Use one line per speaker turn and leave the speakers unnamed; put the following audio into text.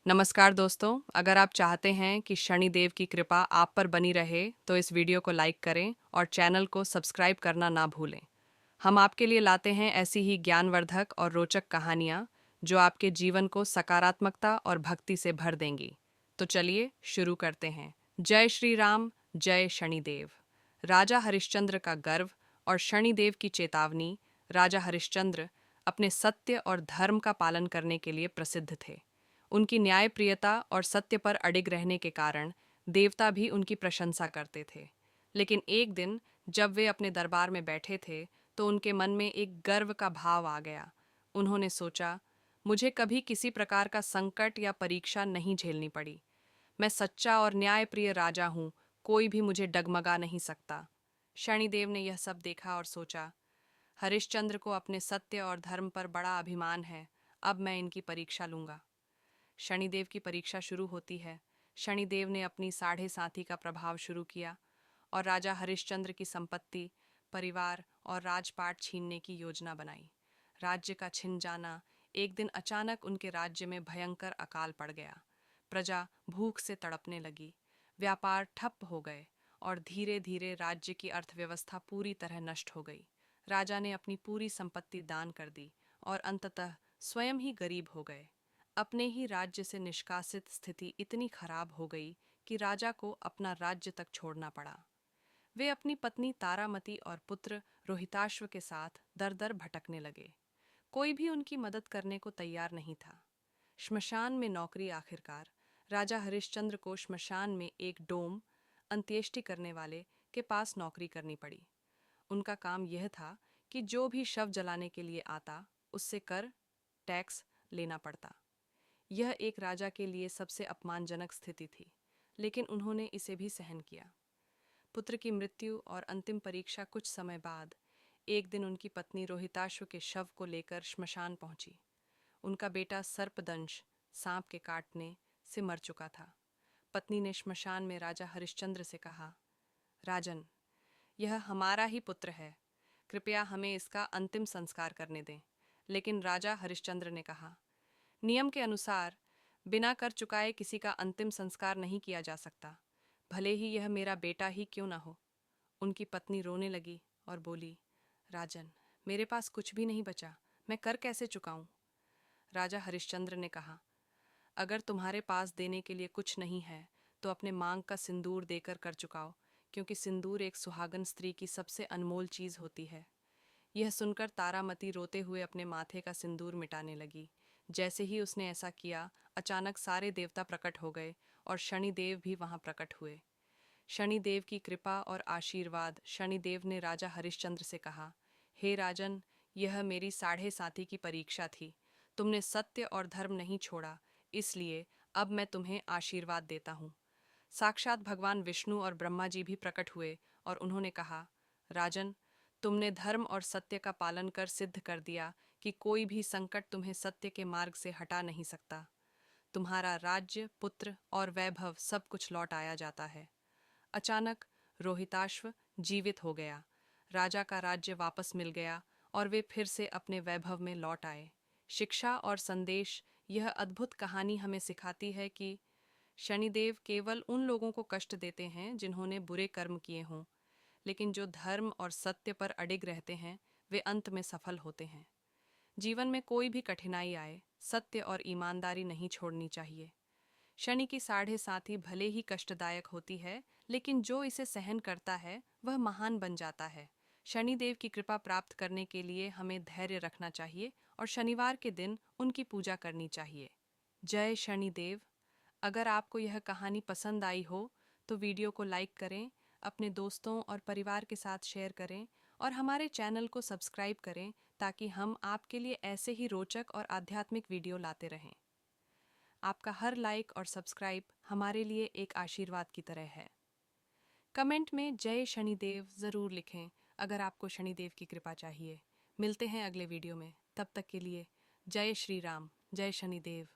नमस्कार दोस्तों, अगर आप चाहते हैं कि शनिदेव की कृपा आप पर बनी रहे तो इस वीडियो को लाइक करें और चैनल को सब्सक्राइब करना ना भूलें। हम आपके लिए लाते हैं ऐसी ही ज्ञानवर्धक और रोचक कहानियाँ जो आपके जीवन को सकारात्मकता और भक्ति से भर देंगी। तो चलिए शुरू करते हैं। जय श्री राम, जय शनिदेव। राजा हरिश्चंद्र का गर्व और शनिदेव की चेतावनी। राजा हरिश्चंद्र अपने सत्य और धर्म का पालन करने के लिए प्रसिद्ध थे। उनकी न्यायप्रियता और सत्य पर अडिग रहने के कारण देवता भी उनकी प्रशंसा करते थे। लेकिन एक दिन जब वे अपने दरबार में बैठे थे तो उनके मन में एक गर्व का भाव आ गया। उन्होंने सोचा, मुझे कभी किसी प्रकार का संकट या परीक्षा नहीं झेलनी पड़ी। मैं सच्चा और न्यायप्रिय राजा हूँ, कोई भी मुझे डगमगा नहीं सकता। शनिदेव ने यह सब देखा और सोचा, हरिश्चंद्र को अपने सत्य और धर्म पर बड़ा अभिमान है, अब मैं इनकी परीक्षा लूंगा। शनिदेव की परीक्षा शुरू होती है। शनिदेव ने अपनी साढ़े साथी का प्रभाव शुरू किया और राजा हरिश्चंद्र की संपत्ति, परिवार और राजपाट छीनने की योजना बनाई। राज्य का छिन जाना। एक दिन अचानक उनके राज्य में भयंकर अकाल पड़ गया। प्रजा भूख से तड़पने लगी। व्यापार ठप हो गए और धीरे धीरे राज्य की अर्थव्यवस्था पूरी तरह नष्ट हो गई। राजा ने अपनी पूरी संपत्ति दान कर दी और अंततः स्वयं ही गरीब हो गए। अपने ही राज्य से निष्कासित स्थिति इतनी खराब हो गई कि राजा को अपना राज्य तक छोड़ना पड़ा। वे अपनी पत्नी तारामती और पुत्र रोहिताश्व के साथ दर दर भटकने लगे। कोई भी उनकी मदद करने को तैयार नहीं था। श्मशान में नौकरी। आखिरकार राजा हरिश्चंद्र को श्मशान में एक डोम, अंत्येष्टि करने वाले के पास नौकरी करनी पड़ी। उनका काम यह था कि जो भी शव जलाने के लिए आता उससे कर, टैक्स लेना पड़ता। यह एक राजा के लिए सबसे अपमानजनक स्थिति थी, लेकिन उन्होंने इसे भी सहन किया। पुत्र की मृत्यु और अंतिम परीक्षा कुछ समय बाद। एक दिन उनकी पत्नी रोहिताश्व के शव को लेकर श्मशान पहुंची। उनका बेटा सर्पदंश, सांप के काटने से मर चुका था। पत्नी ने श्मशान में राजा हरिश्चंद्र से कहा, राजन, यह हमारा ही पुत्र है, कृपया हमें इसका अंतिम संस्कार करने दें। लेकिन राजा हरिश्चंद्र ने कहा, नियम के अनुसार बिना कर चुकाए किसी का अंतिम संस्कार नहीं किया जा सकता, भले ही यह मेरा बेटा ही क्यों न हो। उनकी पत्नी रोने लगी और बोली, राजन, मेरे पास कुछ भी नहीं बचा, मैं कर कैसे चुकाऊं। राजा हरिश्चंद्र ने कहा, अगर तुम्हारे पास देने के लिए कुछ नहीं है तो अपने मांग का सिंदूर देकर कर चुकाओ, क्योंकि सिंदूर एक सुहागन स्त्री की सबसे अनमोल चीज होती है। यह सुनकर तारामती रोते हुए अपने माथे का सिंदूर मिटाने लगी। जैसे ही उसने ऐसा किया, अचानक सारे देवता प्रकट हो गए और शनिदेव भी वहां प्रकट हुए। शनिदेव की कृपा और आशीर्वाद। शनिदेव ने राजा हरिश्चंद्र से कहा, हे राजन, यह मेरी साढ़े साथी की परीक्षा थी। तुमने सत्य और धर्म नहीं छोड़ा, इसलिए अब मैं तुम्हें आशीर्वाद देता हूँ। साक्षात भगवान विष्णु और ब्रह्मा जी भी प्रकट हुए और उन्होंने कहा, राजन, तुमने धर्म और सत्य का पालन कर सिद्ध कर दिया कि कोई भी संकट तुम्हें सत्य के मार्ग से हटा नहीं सकता। तुम्हारा राज्य, पुत्र और वैभव सब कुछ लौट आया जाता है। अचानक रोहिताश्व जीवित हो गया। राजा का राज्य वापस मिल गया और वे फिर से अपने वैभव में लौट आए। शिक्षा और संदेश। यह अद्भुत कहानी हमें सिखाती है कि शनिदेव केवल उन लोगों को कष्ट देते हैं जिन्होंने बुरे कर्म किए हों, लेकिन जो धर्म और सत्य पर अडिग रहते हैं वे अंत में सफल होते हैं। जीवन में कोई भी कठिनाई आए, सत्य और ईमानदारी नहीं छोड़नी चाहिए। शनि की साढ़े साथी भले ही कष्टदायक होती है, लेकिन जो इसे सहन करता है वह महान बन जाता है। शनिदेव की कृपा प्राप्त करने के लिए हमें धैर्य रखना चाहिए और शनिवार के दिन उनकी पूजा करनी चाहिए। जय शनिदेव। अगर आपको यह कहानी पसंद आई हो तो वीडियो को लाइक करें, अपने दोस्तों और परिवार के साथ शेयर करें और हमारे चैनल को सब्सक्राइब करें ताकि हम आपके लिए ऐसे ही रोचक और आध्यात्मिक वीडियो लाते रहें। आपका हर लाइक और सब्सक्राइब हमारे लिए एक आशीर्वाद की तरह है। कमेंट में जय शनिदेव ज़रूर लिखें अगर आपको शनिदेव की कृपा चाहिए। मिलते हैं अगले वीडियो में, तब तक के लिए जय श्री राम, जय शनिदेव।